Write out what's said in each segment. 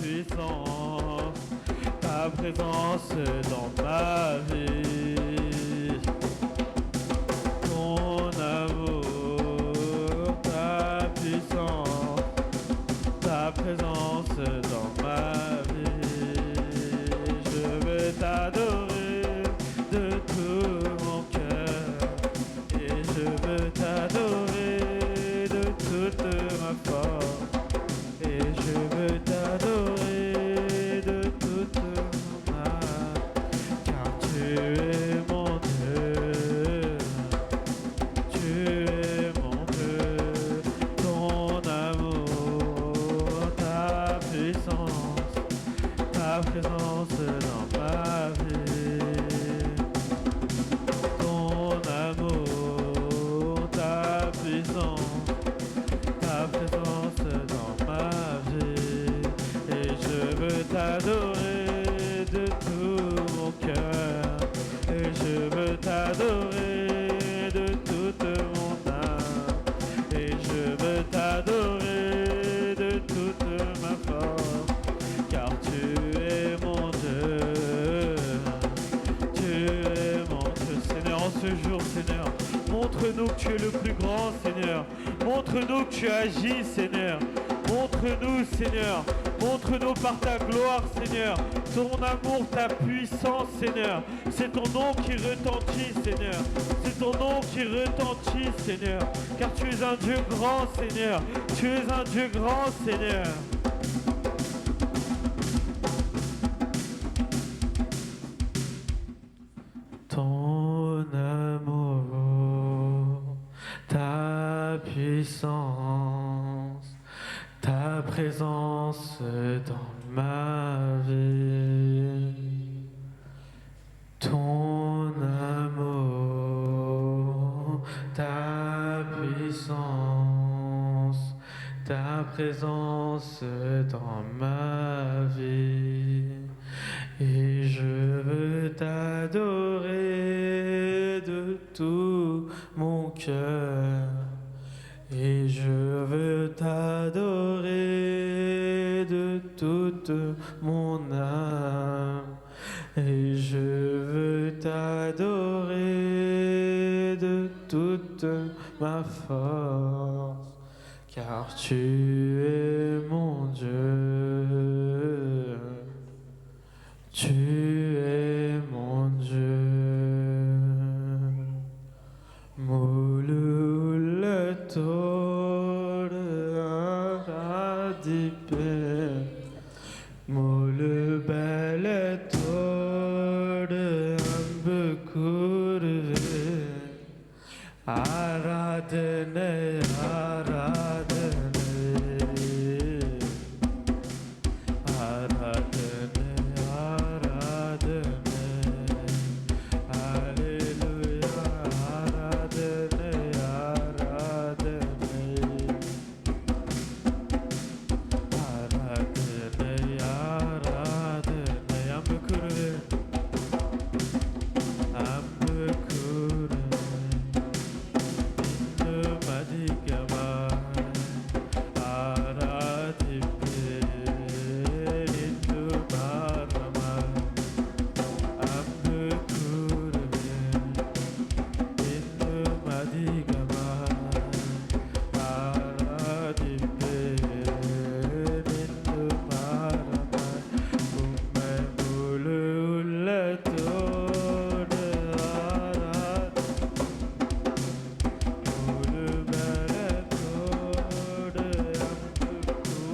puissance, ta présence dans ma vie, ton amour, ta puissance, ta présence dans ma vie. Je veux t'adorer de tout mon cœur et je veux t'adorer de toute ma force et je veux t'adorer de toute mon âme car tu es mon Dieu, tu es mon Dieu, ton amour, ta puissance, ta présence dans ma vie, ton amour, ta puissance, ta présence dans ma vie, et je veux t'adorer de tout mon cœur, et je veux t'adorer de toute mon âme, et je veux t'adorer de toute ma force, car tu es mon Dieu, tu es mon Dieu. Seigneur, en ce jour, Seigneur, montre-nous que tu es le plus grand, Seigneur. Montre-nous que tu agis, Seigneur. Montre-nous, Seigneur. Montre-nous par ta gloire, Seigneur. Ton amour, ta puissance, Seigneur. C'est ton nom qui retentit, Seigneur. C'est ton nom qui retentit, Seigneur. Car tu es un Dieu grand, Seigneur. Tu es un Dieu grand, Seigneur. Ton amour, ta puissance, ta présence dans ma vie, ton amour, ta puissance, ta présence dans ma vie, et je veux t'adorer de tout mon cœur, et je veux t'adorer de toute mon âme, et je veux t'adorer de toute ma force, car tu es mon Dieu, tu es mon Dieu. Moulou tore aradipe, moulou belle tore ambukurve, aradene aradene, aradene aradene, Alleluia, aradene aradene, aradene aradene, ambukure, ambukure, innu madigama, aradipe, innu marama, ambukure, innu madigama, aradipe, innu marama, umme bulu letone arad, bulu beletone ambukure,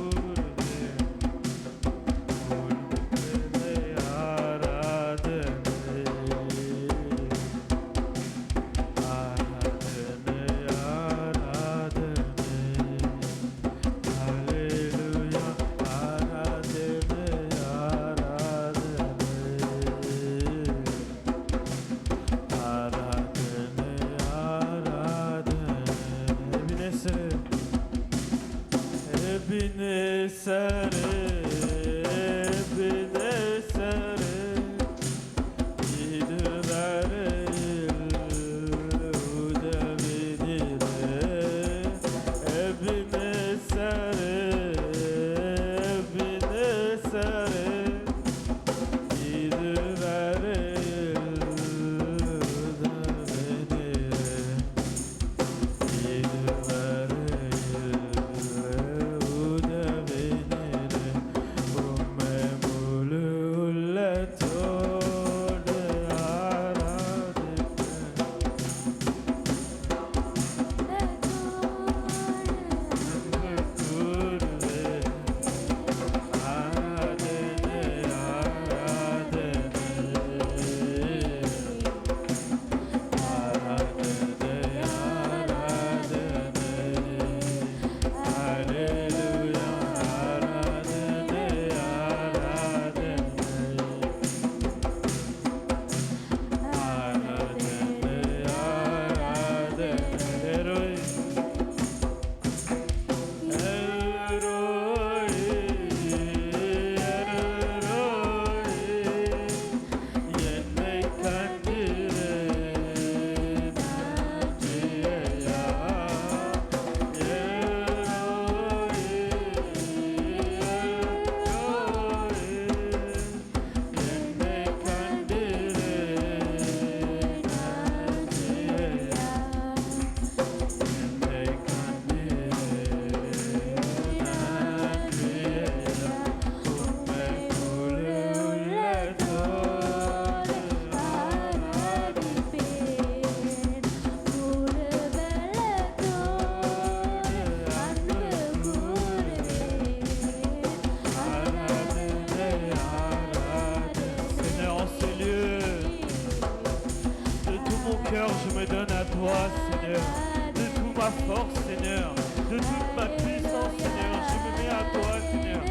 force, Seigneur, de toute ma puissance, Seigneur. Je me mets à toi, Seigneur.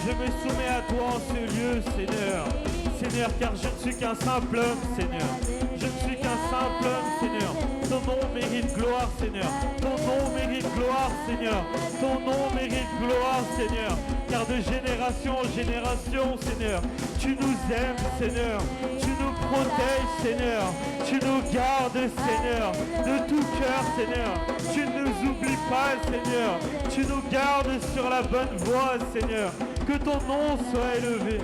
Je me soumets à toi en ce lieu, Seigneur. Seigneur, car je ne suis qu'un simple homme, Seigneur. Je ne suis qu'un simple homme, Seigneur. Ton nom mérite gloire, Seigneur. Ton nom mérite gloire, Seigneur. Ton nom mérite gloire, Seigneur. Car de génération en génération, Seigneur, tu nous aimes, Seigneur. Tu nous protèges, Seigneur. Tu nous gardes, Seigneur. De tout cœur, Seigneur. Tu ne nous oublies pas, Seigneur. Tu nous gardes sur la bonne voie, Seigneur. Que ton nom soit élevé.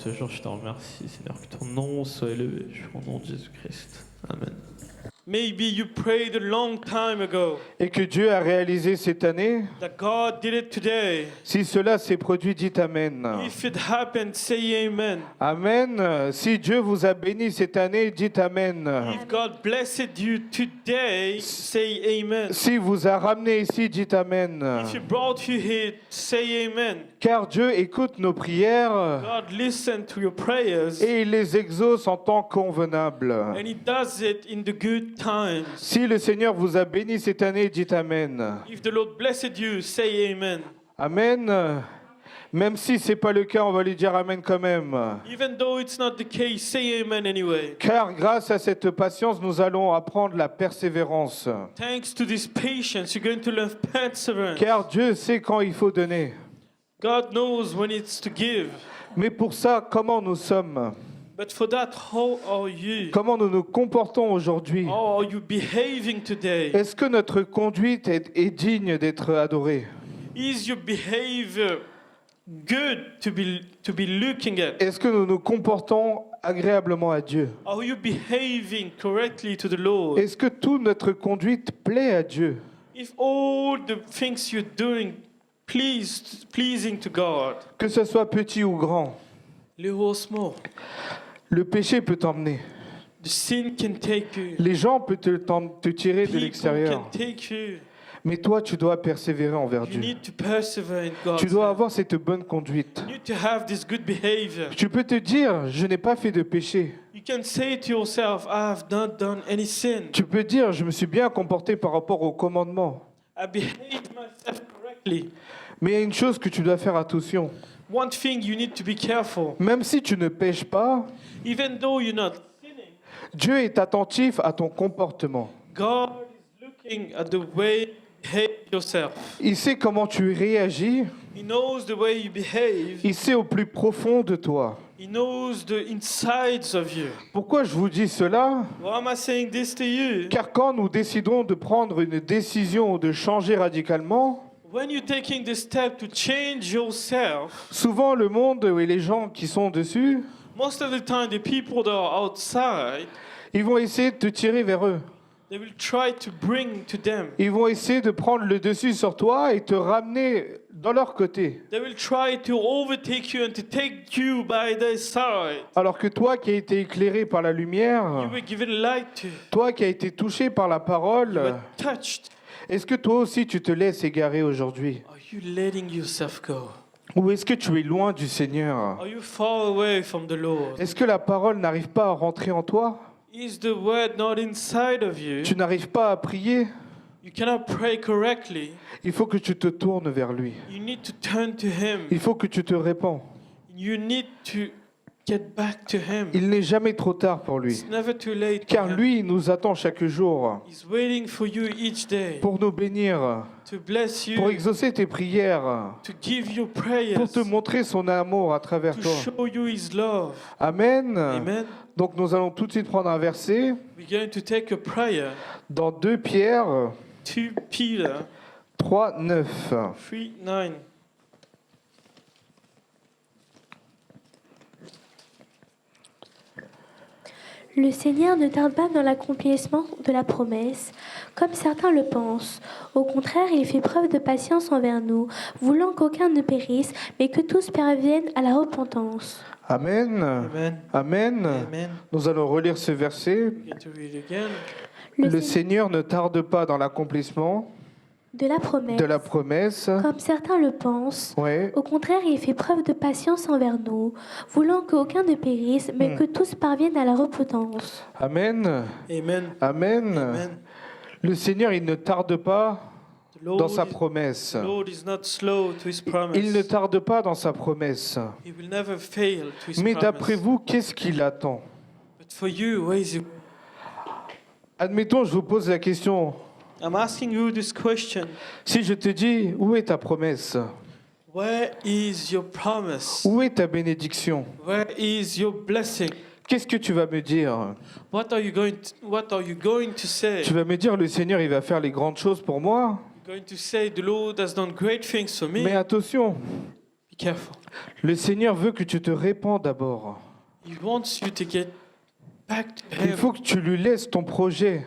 Ce jour, je te remercie, Seigneur, que ton nom soit élevé. Au nom de Jésus-Christ. Amen. Maybe you prayed a long time ago Et que Dieu a réalisé cette année. that God did it today. Si cela s'est produit, dites Amen. If it happened, say amen. Amen. Si Dieu vous a béni cette année, dites Amen. If God blessed you today, say amen. Si vous a ramené ici, dites Amen. If He brought you here, say amen. Car Dieu écoute nos prières God listens to your prayers et il les exauce en temps convenable. and He does it in the good times. Si le Seigneur vous a béni cette année, dites Amen. If the Lord blessed you, say amen. Amen. Même si ce n'est pas le cas, on va lui dire Amen quand même. Even though it's not the case, say amen anyway. Car grâce à cette patience, nous allons apprendre la persévérance. Thanks to this patience, you're going to learn perseverance. Car Dieu sait quand il faut donner. God knows when it's to give. Mais pour ça, comment nous sommes? But for that, how are you? Comment nous nous comportons aujourd'hui? How are you behaving today? Est-ce que notre conduite est digne d'être adorée? Is your behavior good to be looking at? Est-ce que nous nous comportons agréablement à Dieu? Are you behaving correctly to the Lord? Est-ce que toute notre conduite plaît à Dieu? If all the things you're doing pleasing to God, Que ce soit petit ou grand, little or small, le péché peut t'emmener. the sin can take you. Les gens peuvent te tirer de People l'extérieur. can take you. Mais toi, tu dois persévérer envers You Dieu. need to persevere in God's Tu dois hand. avoir cette bonne conduite. You need to have this good behavior. Tu peux te dire, je n'ai pas fait de péché. You can say to yourself, I have not done any sin. Tu peux dire, je me suis bien comporté par rapport au commandement. I behaved myself correctly. Mais il y a une chose que tu dois faire attention. One thing you need to be careful. Même si tu ne pèches pas, Even though you're not sinning, Dieu est attentif à ton comportement. God is looking at the way you behave yourself. Il sait comment tu réagis. He knows the way you behave. Il sait au plus profond de toi. He knows the insides of you. Pourquoi je vous dis cela? Why am I saying this to you? Car quand nous décidons de prendre une décision ou de changer radicalement, When you're taking the step to change yourself, souvent le monde et les gens qui sont dessus, most of the time the people that are outside, ils vont essayer de te tirer vers eux. they will try to bring to them. Ils vont essayer de prendre le dessus sur toi et te ramener dans leur côté. They will try to overtake you and to take you by their side. Alors que toi qui as été éclairé par la You lumière, were given light to, toi qui as été touché par la you parole, were touched. est-ce que toi aussi tu te laisses égarer aujourd'hui? Are you letting yourself go? Ou est-ce que tu es loin du Seigneur? Are you far away from the Lord? Est-ce que la parole n'arrive pas à rentrer en toi? Is the word not inside of you? Tu n'arrives pas à prier? You cannot pray correctly. Il faut que tu te tournes vers lui. You need to turn to Him. Il faut que tu te répands. You need to get back to Him. Il n'est jamais trop tard pour lui. It's never too late. for Car him. lui, il nous attend chaque jour He's waiting for you each day pour nous bénir, to bless you, pour exaucer tes prières, to give you prayers, pour te montrer son amour à travers to toi. show you His love. Amen. Amen. Donc nous allons tout de suite prendre un verset We're going to take a prayer. dans 2 Pierre 2 Peter 3, 9. 3:9. Le Seigneur ne tarde pas dans l'accomplissement de la promesse, comme certains le pensent. Au contraire, il fait preuve de patience envers nous, voulant qu'aucun ne périsse, mais que tous parviennent à la repentance. Amen. Amen. Amen. Amen. Nous allons relire ce verset. We're going to read again. Le Le Seigneur Seigneur ne tarde pas dans l'accomplissement de la promesse, de la promesse. comme certains le pensent. Ouais. Au contraire, il fait preuve de patience envers nous, voulant qu'aucun ne périsse, mais que tous parviennent à la repentance. Amen. Amen. Amen. Amen. Le Seigneur, il ne tarde pas The dans Lord, sa promesse. the Lord is not slow to his promise. Il ne tarde pas dans sa promesse. He will never fail to his Mais promise. d'après vous, qu'est-ce qu'il attend? But for you, where is he? Admettons, je vous pose la question. I'm asking you this question. Si je te dis, où est ta promesse? Where is your promise? Où est ta bénédiction? Where is your blessing? Qu'est-ce que tu vas me dire? What are you going to say? Tu vas me dire, le Seigneur, il va faire les grandes choses pour moi. You're going to say the Lord has done great things for me. Mais attention, Be careful. le Seigneur veut que tu te répands d'abord. He wants you to get back to Il him. faut que tu lui laisses ton projet.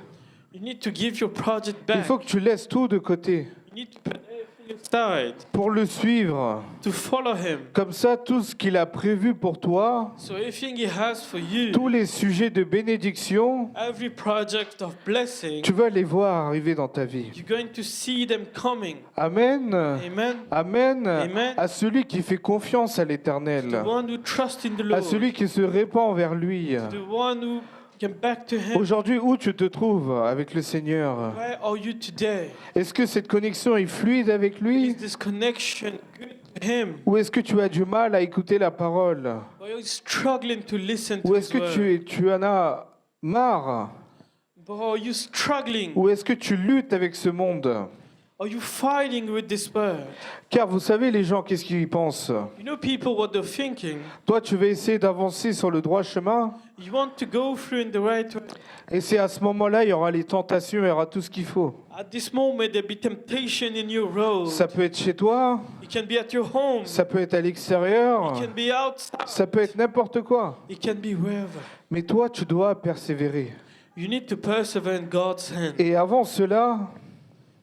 You need to give your project Il back. faut que tu laisses tout de côté You need to put everything aside pour le suivre. to follow him. Comme ça, tout ce qu'il a prévu pour toi, So everything he has for you, tous les sujets de bénédiction, every project of blessing, tu vas les voir arriver dans ta vie. you're going to see them coming. Amen. Amen. Amen. Amen. À celui qui fait confiance à The l'Éternel, one who trusts in the à Lord, celui qui se répand vers lui. the one who can back to him. Aujourd'hui, où tu te trouves avec le Seigneur? Where are you today? Est-ce que cette connexion est fluide avec Is lui? this connection good to him? Ou est-ce que tu as du mal à écouter la parole? Or are you struggling to listen Ou to est-ce his que word? tu en as marre? But are you struggling? Ou est-ce que tu luttes avec ce monde? Are you fighting with this world? Car vous savez, les gens, qu'est-ce qu'ils pensent? You know people what they're thinking. Toi, tu vas essayer d'avancer sur le droit chemin, You want to go through in the right way. et c'est à ce moment-là, il y aura les tentations, il y aura tout ce qu'il faut. At this moment, there be temptation in your road. Ça peut être chez toi, It can be at your home. ça peut être à l'extérieur, It can be outside. ça peut être n'importe quoi. It can be wherever. Mais toi, tu dois persévérer. You need to persevere in God's hand. Et avant cela,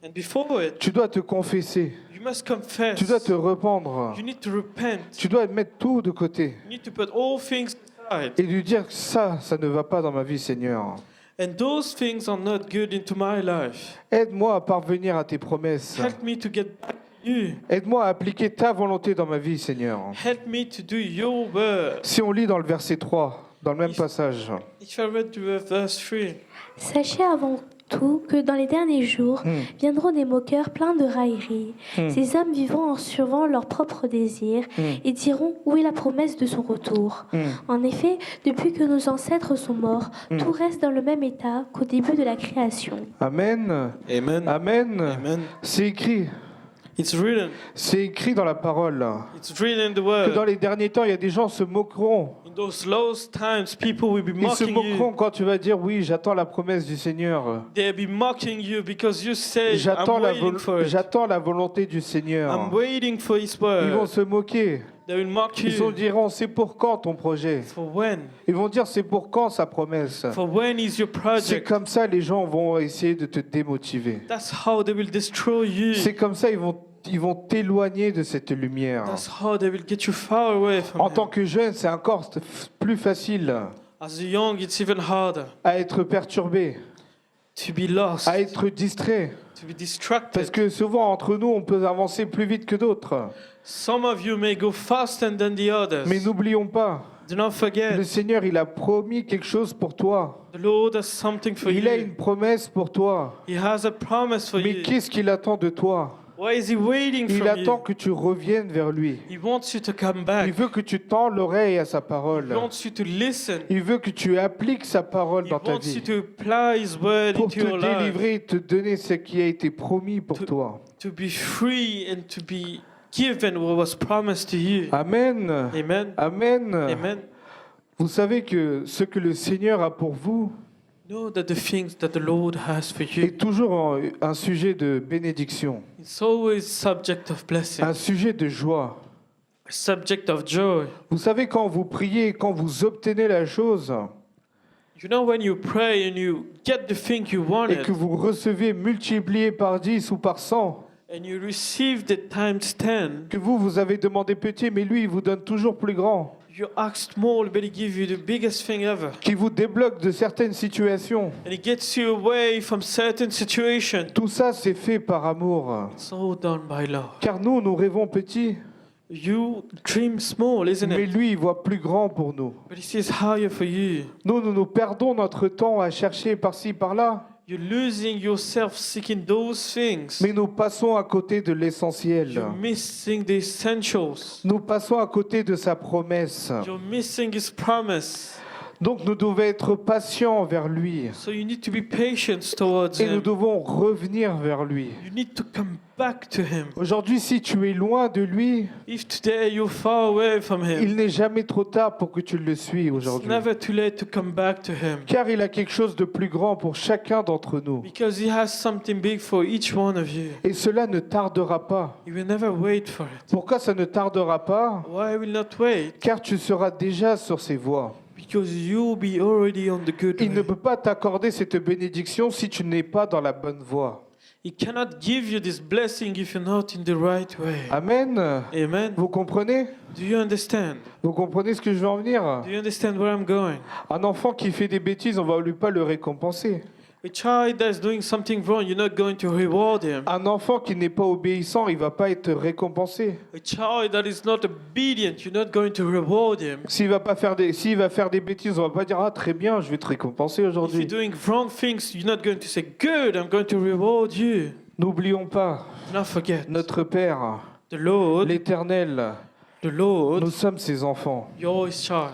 And before it, tu dois te confesser, you must confess. tu dois te rependre, You need to repent. tu dois mettre tout de côté You need to put all things aside. et lui dire que ça ne va pas dans ma vie, Seigneur. And those things are not good into my life. Aide-moi à parvenir à tes promesses. Help me to get back to you. Aide-moi à appliquer ta volonté dans ma vie, Seigneur. Help me to do your word. Si on lit dans le verset 3, dans le même passage, If I read to verse 3, Sachez avant tout que dans les derniers jours viendront des moqueurs pleins de railleries. Ces hommes vivront en suivant leurs propres désirs et diront où est la promesse de son retour. En effet, depuis que nos ancêtres sont morts, tout reste dans le même état qu'au début de la création. Amen. Amen. Amen. Amen. C'est écrit. It's written. C'est écrit dans la parole It's written in the que dans word. les derniers temps, il y a des gens qui se moqueront. In those last times, people will be Ils se mocking moqueront you. quand tu vas dire oui, j'attends la promesse du Seigneur. They'll be mocking you because you say, J'attends I'm la, waiting for it. j'attends la volonté du I'm Seigneur. waiting for His Ils vont word. se moquer. They will mock Ils you. diront c'est pour quand ton projet? For when? Ils vont dire c'est pour quand sa promesse? For when is your C'est project? comme ça les gens vont essayer de te démotiver. That's how they will destroy you. C'est comme ça ils vont t'éloigner de cette lumière. That's how they will get you far away from En Him. tant que jeune, c'est encore plus facile As a young, it's even harder à être perturbé, to be lost, à être distrait. to be Parce distracted. que souvent, entre nous, on peut avancer plus vite que d'autres. Some of you may go faster than the others. Mais n'oublions pas, Do not forget, le Seigneur, il a promis quelque chose pour toi. the Lord has something for Il a you. une promesse pour toi. He has a promise for Mais you. qu'est-ce qu'il attend de toi? Why is He waiting Il from attend you? que tu reviennes vers lui. He wants you to come Il back. veut que tu tends l'oreille à sa parole. He wants you to listen. Il veut que tu appliques sa parole He dans ta wants you vie to apply His word pour into te your life. délivrer et te donner ce qui a été promis pour toi. To be free and to be given what was promised to you. Amen. Amen. Amen. Amen. Vous savez que ce que le Seigneur a pour vous Know that the things that the Lord has for you, est toujours un sujet de bénédiction, it's always subject of blessing, un sujet de joie. a subject of joy. Vous savez, quand vous priez, quand vous obtenez la chose, You know when you pray and you get the thing you et wanted que vous recevez multiplié par 10 ou par 100, and you receive the times 10, que vous avez demandé petit, mais lui, il vous donne toujours plus grand, you ask small but he gives you the biggest thing ever. qui vous débloque de certaines situations. And it gets you away from certain situations. Tout ça, c'est fait par amour. It's all done by love. Car nous rêvons petit, You dream small, isn't mais it? lui, il voit plus grand pour nous. But he sees higher for you. Nous perdons notre temps à chercher par-ci, par-là, You're losing yourself seeking those things. mais nous passons à côté de l'essentiel. You're missing the essentials. Nous passons à côté de sa promesse. You're missing his promise. Donc nous devons être patients vers lui. So you need to be patient towards Et nous him. devons revenir vers lui. You need to come back to him. Aujourd'hui, si tu es loin de lui, If today you're far away from him, il n'est jamais trop tard pour que tu le suives it's aujourd'hui. never too late to come back to him. Car il a quelque chose de plus grand pour chacun d'entre nous. Because he has something big for each one of you. Et cela ne tardera pas. You will never wait for it. Pourquoi ça ne tardera pas? Why will not wait? Car tu seras déjà sur ses voies. Because you'll be already on the good Il ne way. peut pas t'accorder cette bénédiction si tu n'es pas dans la bonne voie. He cannot give you this blessing if you're not in the right way. Amen. Amen. Vous comprenez? Do you understand? Vous comprenez ce que je veux en venir? Do you understand where I'm going? Un enfant qui fait des bêtises, on va lui pas le récompenser. A child that's doing something wrong, you're not going to reward him. Un enfant qui n'est pas obéissant, il va pas être récompensé. A child that is not obedient, you're not going to reward him. S'il va faire des bêtises, on va pas dire ah très bien, je vais te récompenser If you're aujourd'hui. doing wrong things, you're not going to say, good, I'm going to reward you. N'oublions pas Do not forget, notre Père, the Lord, l'Éternel. the Lord, Nous sommes ses enfants. you're his child.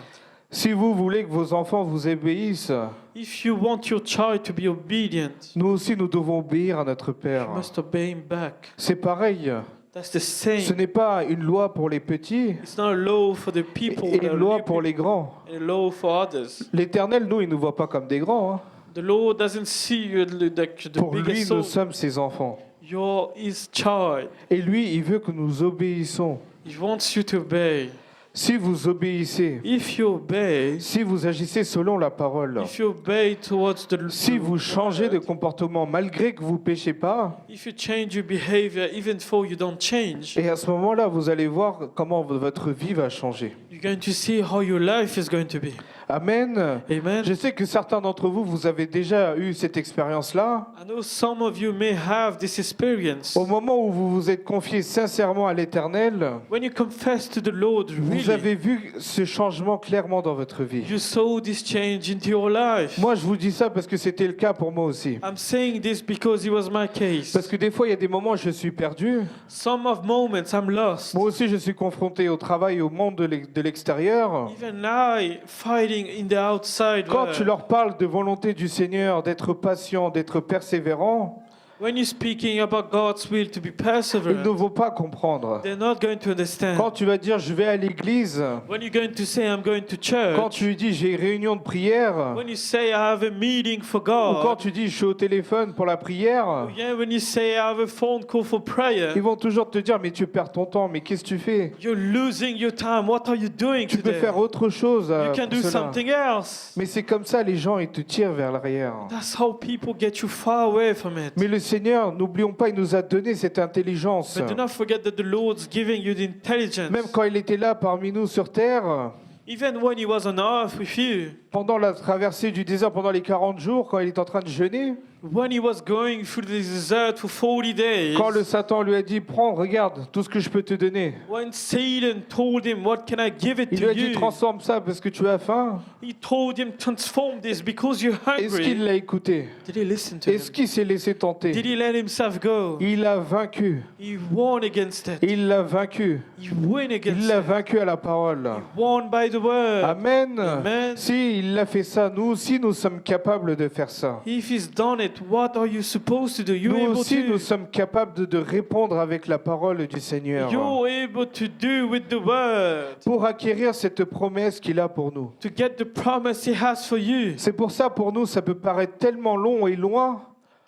Si vous voulez que vos enfants vous obéissent, If you want your child to be obedient, nous aussi nous devons obéir à notre Père. you must obey him back. C'est pareil. That's the Ce same. n'est pas une loi pour les petits It's not a law for the people, et but une loi pour les grands. a law for others. L'Éternel, nous, il ne nous voit pas comme des grands. Hein. The Lord doesn't see you like the Pour lui, biggest nous soul. sommes ses enfants. You're his child. Et lui, il veut que nous obéissons. He wants you to obey. Si vous obéissez, If you obey, si vous agissez selon la parole, if you obey towards the si vous changez de word, comportement malgré que vous péchez pas, if you change your behavior even though you don't change, et à ce moment-là, vous allez voir comment votre vie va changer. you're going to see how your life is going to be. Amen. Amen. Je sais que certains d'entre vous, vous avez déjà eu cette expérience-là. I know some of you may have this experience. Au moment où vous vous êtes confié sincèrement à l'Éternel, When you confess to the Lord, vous really, avez vu ce changement clairement dans votre vie. you saw this change into your life. Moi, je vous dis ça parce que c'était le cas pour moi aussi. I'm saying this because it was my case. Parce que des fois, il y a des moments où je suis perdu. Some of moments I'm lost. Moi aussi, je suis confronté au travail et au monde de l'extérieur. Even I fighting in the outside Quand world. tu leur parles de volonté du Seigneur, d'être patient, d'être persévérant, When you're speaking about God's will to be ils ne perseverant, vont pas comprendre. they're not going to understand. Quand tu vas dire je vais à l'église, When you're going to say I'm going to quand church, tu dis j'ai réunion de prière, when you say I have a meeting for ou quand God, tu dis je suis au téléphone pour la prière, yeah, when you say I have a phone call for prayer, ils vont toujours te dire mais tu perds ton temps, mais qu'est-ce que tu fais? you're losing your time. What are you doing Tu peux today? faire autre chose. You can pour do cela. something else. Mais c'est comme ça, les gens, ils te tirent vers l'arrière. That's how people get you far away from it. Mais le Seigneur, n'oublions pas, il nous a donné cette intelligence. But do not forget that the Lord's giving you the intelligence. Même quand il était là parmi nous sur terre, Even when He was on earth with you, pendant la traversée du désert, pendant les 40 jours, quand il est en train de jeûner, when He was going through the desert for 40 days, quand le Satan lui a dit, prends, regarde, tout ce que je peux te donner. when Satan told him, what can I give it Il to lui a dit, you? transforme ça parce que tu as faim. He told him, transform this because you're Est-ce qu'il hungry. l'a écouté? Did he listen to Est-ce him? qu'il s'est laissé Did tenter? he let himself go? Il a vaincu. He won against it. Il l'a vaincu. He won Il against l'a it. vaincu à la parole. Won by the word. Amen. Amen. Si il a fait ça, nous aussi nous sommes capables de faire ça. If he's done it, what are you supposed to do? You're Nous able aussi nous to. sommes capables de répondre avec la parole du Seigneur You're able to do with the word pour acquérir cette promesse qu'il a pour nous. to get the promise he has for you. C'est pour ça pour nous ça peut paraître tellement long et loin,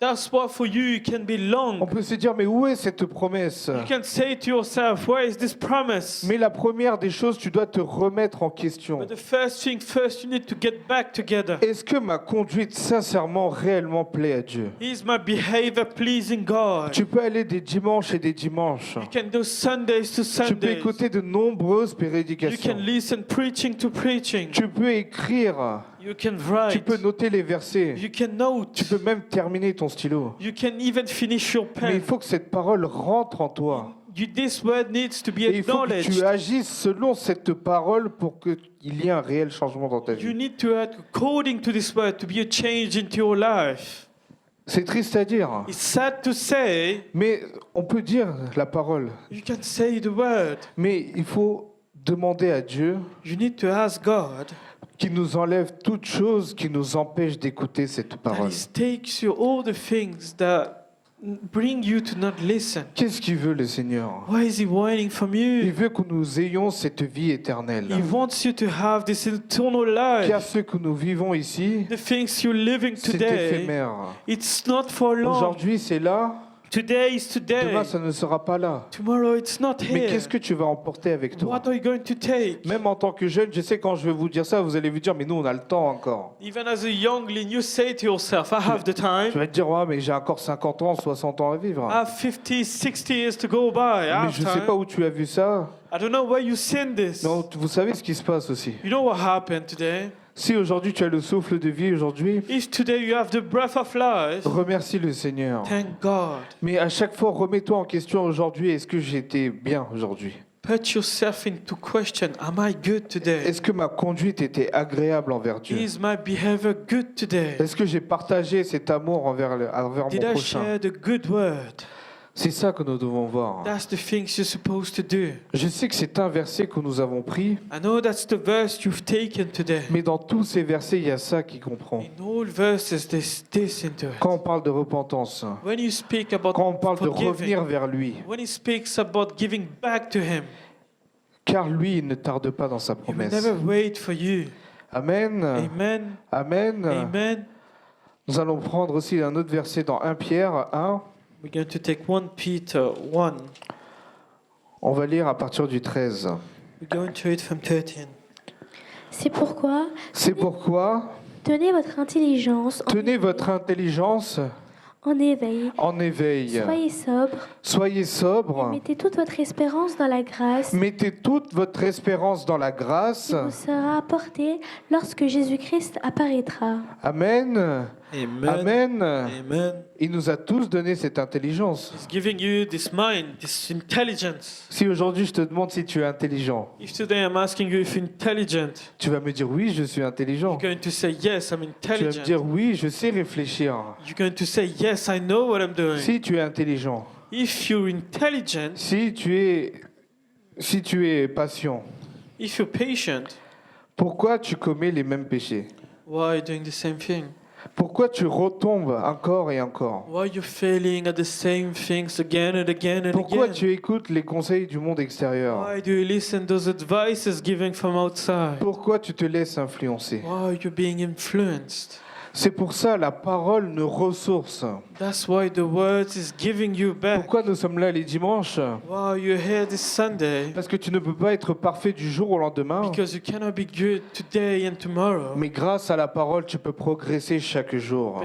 That's why for you it can be On long. peut se dire, mais où est cette promesse? You can say to yourself, where is this promise? Mais la première des choses, tu dois te remettre en question. But the first thing first, you need to get back together. Est-ce que ma conduite sincèrement, réellement plaît à Dieu? Is my behavior pleasing God? Tu peux aller des dimanches et des dimanches. You can do Sundays to Tu peux Sundays. écouter de nombreuses You prédications. can listen preaching to preaching. Tu peux écrire. You can Tu write. peux noter les versets. You can note. Tu peux même terminer ton stylo. You can even finish your Mais il pen. faut que cette parole rentre en toi. This word needs to be Et il faut que acknowledged. tu agisses selon cette parole pour qu'il y ait un réel changement dans ta You vie. need to act according to this word to be a change into your life. C'est triste à dire. It's sad to say. Mais on peut dire la parole. You can say the word. Mais il faut demander à Dieu You need to ask God qu'il nous enlève toute chose qui nous empêche d'écouter cette that parole. He takes you all the things that bring you to not listen. Qu'est-ce qu'il veut le Seigneur? Why is He waiting from Il you? veut que nous ayons cette vie éternelle. He wants you to have this eternal Car life. ce que nous vivons ici, The things you're living c'est today, éphémère. it's not for long. Aujourd'hui, c'est là. Today is today. Demain, ça ne sera pas là. Tomorrow it's not Mais here. qu'est-ce que tu vas emporter avec toi? What are you going to take? Même en tant que jeune, je sais quand je vais vous dire ça, vous allez vous dire, mais nous, on a le temps encore. Even as a youngling, you say to yourself, I have the Je time. vais te dire, ouais, mais j'ai encore 50 ans, 60 ans à vivre. I have 50, 60 years to go by. I Mais have je ne sais pas time. où tu as vu ça. I don't know where you've seen this. Non, vous savez ce qui se passe aussi. You know what happened today? Si aujourd'hui tu as le souffle de vie aujourd'hui, If today you have the breath of life, remercie le Seigneur. thank God. Mais à chaque fois, remets-toi en question aujourd'hui. Est-ce que j'étais bien aujourd'hui? Put yourself into question. Am I good today? Est-ce que ma conduite était agréable envers Dieu? Is my behavior good today? Est-ce que j'ai partagé cet amour envers Did mon I prochain? share the good word? C'est ça que nous devons voir. That's the things you're supposed to do. Je sais que c'est un verset que nous avons pris, I know that's the verse you've taken today. mais dans tous ces versets, il y a ça qui comprend. In all verses, there's this into it. Quand on parle de repentance, When you speak about quand on parle de forgiving, revenir vers lui, when he speaks about giving back to him, car lui, il ne tarde pas dans sa he will promesse. never wait for you. Amen. Amen. Amen. Amen. Nous allons prendre aussi un autre verset dans 1 Pierre 1. We're going to take 1 Peter 1. On va lire à partir du 13. We're going to read from 13. C'est pourquoi C'est pourquoi tenez votre intelligence tenez votre intelligence en éveil. en éveil. Soyez sobre Soyez et sobre. mettez toute votre espérance dans la grâce Mettez toute votre espérance dans la grâce. qui vous sera apportée lorsque Jésus-Christ apparaîtra. Amen. Amen. Amen. Amen. Il nous a tous donné cette intelligence. He's giving you this mind, this intelligence. Si aujourd'hui je te demande si tu es intelligent, If today I'm asking you if you're intelligent, tu vas me dire oui, je suis intelligent. you're going to say, yes, I'm Tu vas me intelligent. dire oui, je sais réfléchir. You're going to say, yes, I know what I'm doing. Si tu es intelligent, If you're intelligent, si tu es patient, if you're patient, pourquoi tu commets les mêmes péchés? why are you doing the same thing? Pourquoi tu retombes encore et encore? Why are you failing at the same things again and again and Pourquoi again? tu écoutes les conseils du monde extérieur? Why do you listen those advices given from outside? Pourquoi tu te laisses influencer? Why are you being influenced? C'est pour ça la parole nous ressource. That's why the word is giving you back. Pourquoi nous sommes là les dimanches? Why you're here this Sunday? Parce que tu ne peux pas être parfait du jour au lendemain. Because you cannot be good today and tomorrow. Mais grâce à la parole, tu peux progresser chaque jour.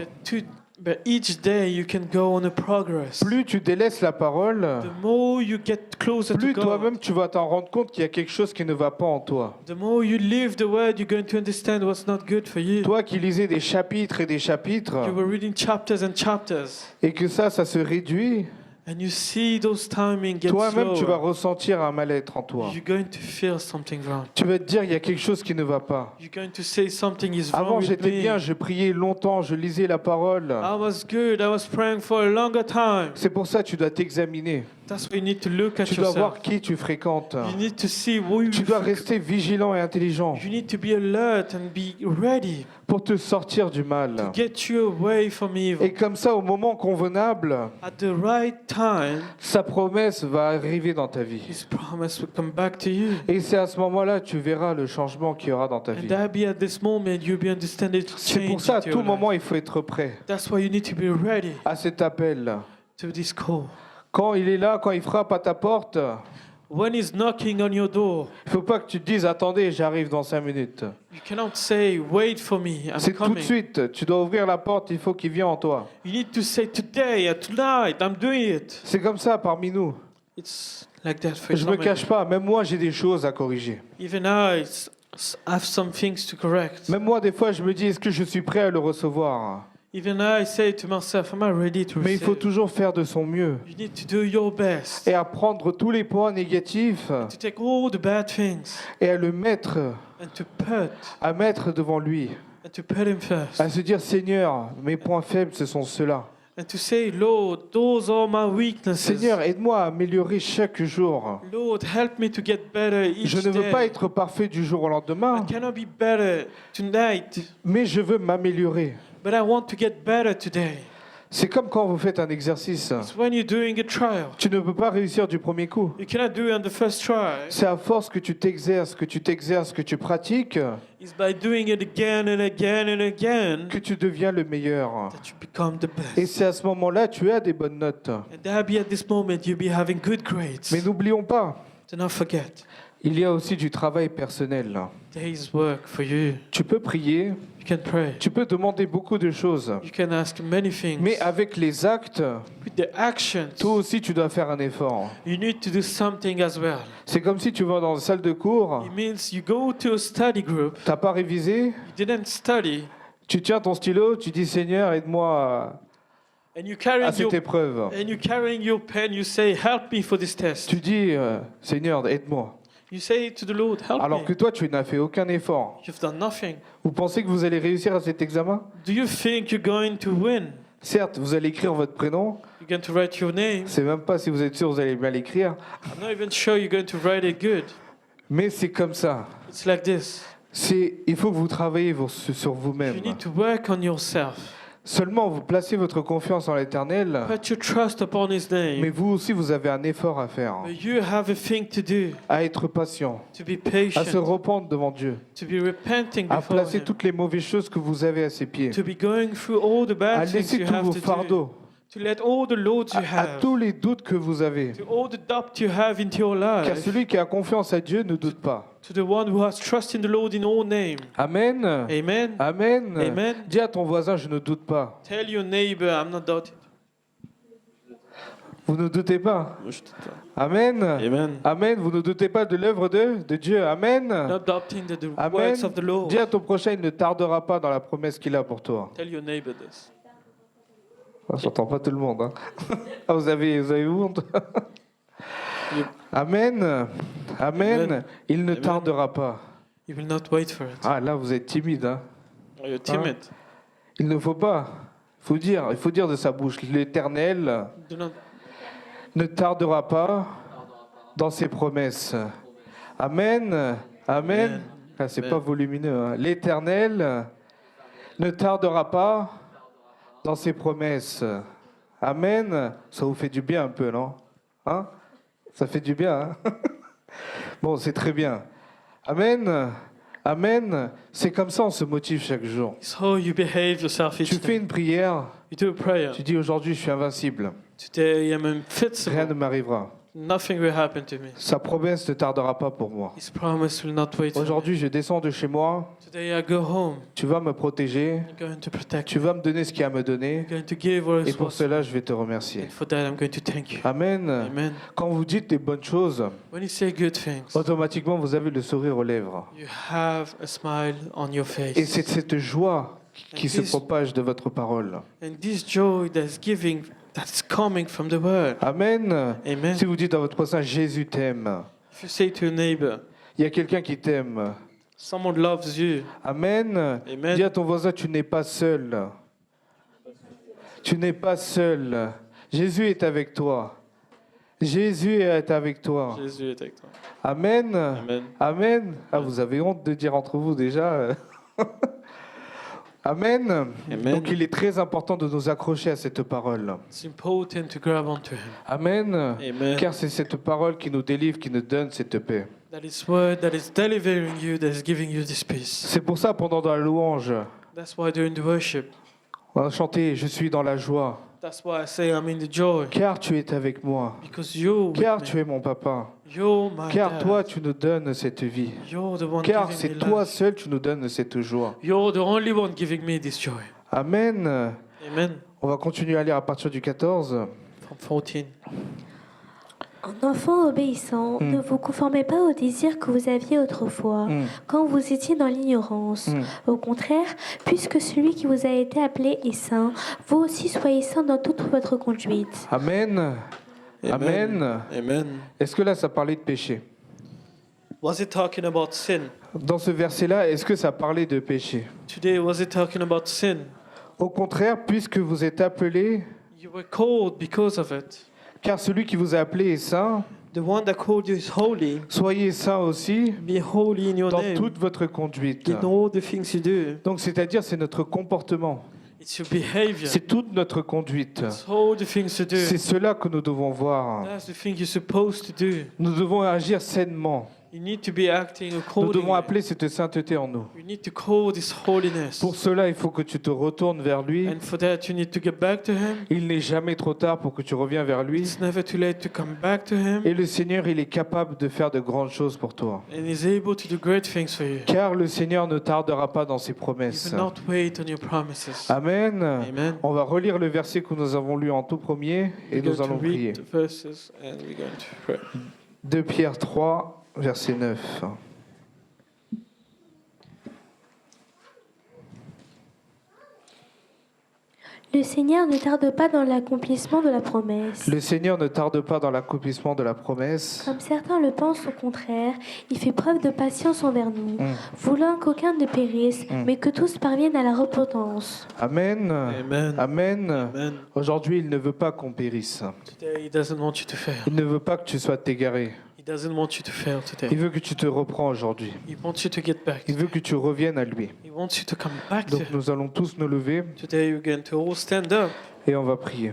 But each day you can go on a progress. Plus tu délaisses la parole, The more you get closer plus to God, toi-même tu vas t'en rendre compte qu'il y a quelque chose qui ne va pas en toi. the more you live the word, you're going to understand what's not good for you. Toi qui lisais des chapitres et des chapitres, You were reading chapters and chapters, et que ça se réduit, and you see those timing get toi-même tu vas slower. ressentir un mal-être en toi. You're going to feel something wrong. Tu vas te dire, il y a quelque chose qui ne va pas. You're going to say something is wrong Avant with j'étais me. bien, je priais longtemps, je lisais la parole. I was good. I was praying for a longer time. C'est pour ça que tu dois t'examiner. That's why you need to look at Tu dois voir yourself. qui tu fréquentes. You need to see who Tu dois rester vigilant et intelligent You need to be alert and be ready pour te sortir du to mal. get you away from Et evil. comme ça, au moment convenable, At the right time, sa promesse va arriver dans ta vie. His promise will come back to you. Et c'est à ce moment-là que tu verras le changement qu'il y aura dans ta And vie. that be at this moment you'll be understanding the C'est pour change ça, à into tout your moment, life. il faut être prêt That's why you need to be ready à cet appel. to this call. Quand il est là, quand il frappe à ta porte, When He's knocking on your door, il ne faut pas que tu te dises « Attendez, j'arrive dans 5 minutes you cannot say, wait for me, ». I'm C'est tout de coming. suite. Tu dois ouvrir la porte, il faut qu'il vienne en toi. You need to say, today, tonight, I'm doing it. C'est comme ça parmi nous. It's like that for Je ne me some cache pas, même moi, j'ai des choses à corriger. Even I have some things to correct. Même moi, des fois, je me dis « Est-ce que je suis prêt à le recevoir ?» Even I say to myself, am I ready to Mais il faut receive? toujours faire de son mieux You need to do your best. et à prendre tous les points négatifs To take all the bad things et à le mettre, and to put à mettre devant lui. Him first. À se dire « Seigneur, mes points faibles, ce sont ceux-là. And to say, Lord, those are my weaknesses. Seigneur, aide-moi à améliorer chaque jour. Lord, help me to get better each Je ne veux day. pas être parfait du jour au lendemain, I cannot be better tonight, mais je veux m'améliorer. but I want to get better today. C'est comme quand vous faites un exercice. It's when you're doing a trial. Tu ne peux pas réussir du premier coup. You cannot do it on the first try. C'est à force que tu t'exerces, que tu pratiques, It's by doing it again and again and again que tu deviens le meilleur. that you become the Et best. c'est à ce moment-là tu as des bonnes notes. And that be at this moment you'll be having good grades. Mais n'oublions pas, Do not forget, il y a aussi du travail personnel. there is work for you. Tu peux prier, You can pray. tu peux demander beaucoup de choses. You can ask many things. Mais avec les actes, With the actions, toi aussi tu dois faire un effort. you need to do something as well. C'est comme si tu vas dans une salle de cours, It means you go to a study group, t'as pas révisé, you didn't study, tu tiens ton stylo, tu dis Seigneur, aide-moi and you à carrying cette épreuve. and you carrying your pen. You say, "Help me for this test." Tu dis Seigneur, aide-moi. You say to the Lord, "Help Alors me." que toi, tu n'as fait aucun effort. You've done nothing. Vous pensez que vous allez réussir à cet examen? Do you think you're going to win? Certes, vous allez écrire votre prénom. You're going to write your name. C'est même pas si vous êtes sûr que vous allez bien l'écrire. I'm not even sure you're going to write it good. Mais c'est comme ça. It's like this. Il faut que vous travaillez sur You vous-même. need to work on yourself. Seulement, vous placez votre confiance en l'Éternel. Put your trust upon His Mais name. vous aussi, vous avez un effort à faire. But you have a thing to do, À être patient. to be À se patient, rependre devant Dieu. to be repenting À before placer Him, toutes les mauvaises choses que vous avez à ses pieds. to be going through all the À bad things laisser you tous have vos to do, fardeaux. to let all the loads you À have, tous les doutes que vous avez. to all the doubt you have into your Car life, celui qui a confiance à Dieu ne doute pas. to the one who has trust in the Lord in all name. Amen. Amen. Amen. Amen. Dis à ton voisin, je ne doute pas. Tell your neighbor, I'm not doubting. Vous ne doutez pas. Amen. Amen. Amen. Vous ne doutez pas de l'œuvre de Dieu. Amen. Not doubting the Amen. works of the Lord. Dis à ton prochain, il ne tardera pas dans la promesse qu'il a pour toi. Tell your neighbor this. Ah, j'entends pas tout le monde. Hein. Ah, vous avez honte. Amen. Amen. Amen. Il ne Amen. tardera pas. You will not wait for it. Ah, là, vous êtes timide. Hein. You're timid. Il ne faut pas. Il faut dire de sa bouche, l'Éternel Do not ne tardera pas dans ses promesses. Amen. Amen. Amen. Ah, c'est Amen. pas volumineux. Hein. L'Éternel ne tardera pas dans ses promesses. Amen. Ça vous fait du bien un peu, non? Hein? Ça fait du bien. Hein? Bon, c'est très bien. Amen. Amen. C'est comme ça on se motive chaque jour. It's how you behave yourself each Tu fais day. une prière, You do a prayer. tu dis aujourd'hui je suis invincible. Today I am Rien ne invincible. m'arrivera. Nothing will happen to me. Sa promesse ne tardera pas pour moi. His promise will not wait for me. Aujourd'hui, je descends de chez moi. Today I go home. Tu vas me protéger. I'm going to protect Tu you. vas me donner ce qu'il y a à me donner. I'm going to give what Et is pour yours. cela, je vais te remercier. And for that I'm going to thank you. Amen. Amen. Quand vous dites des bonnes choses, When you say good things, automatiquement, vous avez le sourire aux lèvres. you have a smile on your Et face. c'est cette joie qui se propage de votre parole. And this joy that's coming from the word. Amen. Amen. Si vous dites à votre prochain, Jésus t'aime. If you say to a neighbor, Il y a quelqu'un qui t'aime. someone loves you. Amen. Amen. Dis à ton voisin, tu n'es pas seul. Tu n'es pas seul. Jésus est avec toi. Jésus est avec toi. Jésus est avec toi. Amen. Amen. Amen. Ah, vous avez honte de dire entre vous déjà. Amen. Amen. Donc il est très important de nous accrocher à cette parole. It's important to grab onto him. Amen. Amen. Car c'est cette parole qui nous délivre, qui nous donne cette paix. That is word that is delivering you, that is giving you this peace. C'est pour ça, pendant dans la louange, That's why during the worship, on a chanté « Je suis dans la joie, that's why I say I'm in the joy. car tu es avec moi, Because you're with car me. tu es mon papa, You're my car dad. toi tu nous donnes cette vie, You're the one car giving c'est me toi life. seul tu nous donnes cette joie. You're the only one giving me this joy. » Amen. Amen. On va continuer à lire à partir du 14. From 14. En enfant obéissant, ne vous conformez pas aux désirs que vous aviez autrefois, quand vous étiez dans l'ignorance. Au contraire, puisque celui qui vous a été appelé est saint, vous aussi soyez saints dans toute votre conduite. Amen. Amen. Amen. Est-ce que là ça parlait de péché? Was it talking about sin? Dans ce verset-là, est-ce que ça parlait de péché? Today, was it talking about sin? Au contraire, puisque vous êtes appelés, You were called because of it. car celui qui vous a appelé est saint, The one that called you is holy. soyez saints aussi Be holy in your dans name. toute votre conduite. In all the things you do. Donc c'est-à-dire c'est notre comportement, It's your behavior. c'est toute notre conduite. It's all the things you do. C'est cela que nous devons voir. That's the thing you're supposed to do. Nous devons agir sainement. You need to be acting Nous accordingly. devons appeler cette sainteté en nous. You need to call this holiness. Pour cela, il faut que tu te retournes vers lui. And for that, you need to get back to Him. Il n'est jamais trop tard pour que tu reviens vers lui. It's never too late to come back to Him. Et le Seigneur, il est capable de faire de grandes choses pour toi. And He's able to do great things for you. Car le Seigneur ne tardera pas dans ses You promesses. will not wait on your promises. Amen. Amen. On va relire le verset que nous avons lu en tout premier et We're going nous allons to prier. read the verses and we're going to pray. 2 Pierre 3, verset 9. Le Seigneur ne tarde pas dans l'accomplissement de la promesse. Le Seigneur ne tarde pas dans l'accomplissement de la promesse. Comme certains le pensent au contraire, il fait preuve de patience envers nous, voulant qu'aucun ne périsse, mais que tous parviennent à la repentance. Amen. Amen. Amen. Amen. Aujourd'hui, il ne veut pas qu'on périsse. Today, He doesn't want you to fail. Il ne veut pas que tu sois égaré. He doesn't want you to fail Il today. veut que tu te reprends aujourd'hui. He wants you to get back. Il veut que tu reviennes à lui. He wants you to come back to Donc Him. nous allons tous nous lever Today, we're going to all stand up. et on va prier.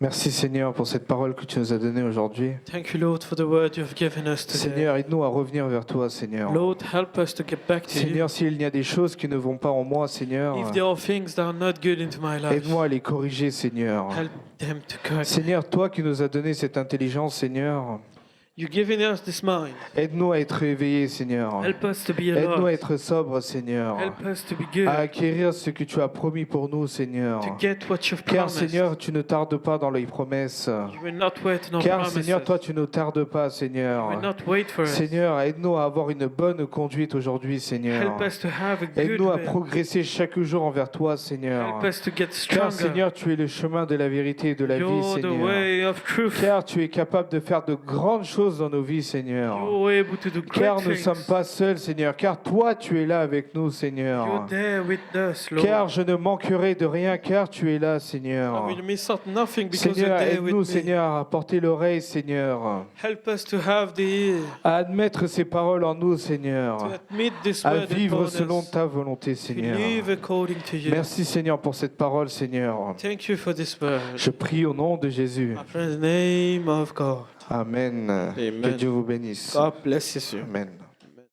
Merci Seigneur pour cette parole que tu nous as donnée aujourd'hui. Thank you, Lord, for the word you have given us today. Seigneur, aide-nous à revenir vers toi, Seigneur. Lord, help us to get back to you. Seigneur, s'il y a des choses qui ne vont pas en moi, Seigneur, If there are things that are not good into my life, aide-moi à les corriger, Seigneur. help them to correct. Seigneur, toi qui nous as donné cette intelligence, Seigneur, You're giving us this mind. aide-nous à être éveillés, Seigneur. Help us to be Aide-nous à alert. être sobres, Seigneur. Help us to be good. À acquérir ce que tu as promis pour nous, Seigneur. To get what you've Car, promised. Seigneur, tu ne tardes pas dans les promesses. You will not wait on our Car, promises. Seigneur, toi, tu ne tardes pas, You Seigneur. will not wait for us. Seigneur, aide-nous à avoir une bonne conduite aujourd'hui, Seigneur. Help us to have a good Aide-nous à way. progresser chaque jour envers toi, Seigneur. Help us to get Car, stronger. Seigneur, tu es le chemin de la vérité et de la vie, You're the Seigneur. way of truth. Car tu es capable de faire de grandes choses dans nos vies, Seigneur. You're able to do Car great nous ne things. sommes pas seuls, Seigneur. Car toi, tu es là avec nous, You're Seigneur. there with us, Lord. Car je ne manquerai de rien, car tu es là, I Seigneur. will miss out nothing because Seigneur, you're there aide-nous, with me. Seigneur, à porter l'oreille, Seigneur. Help us to have the ear, À admettre ces paroles en nous, to Seigneur. admit this À word vivre upon selon us, ta volonté, to Seigneur. live according to you. Merci, Seigneur, pour cette parole, Seigneur. Thank you for this word. Je prie au nom de Jésus. I pray in the name of God. Amen. Que Amen. Dieu vous bénisse. God bless you. Amen.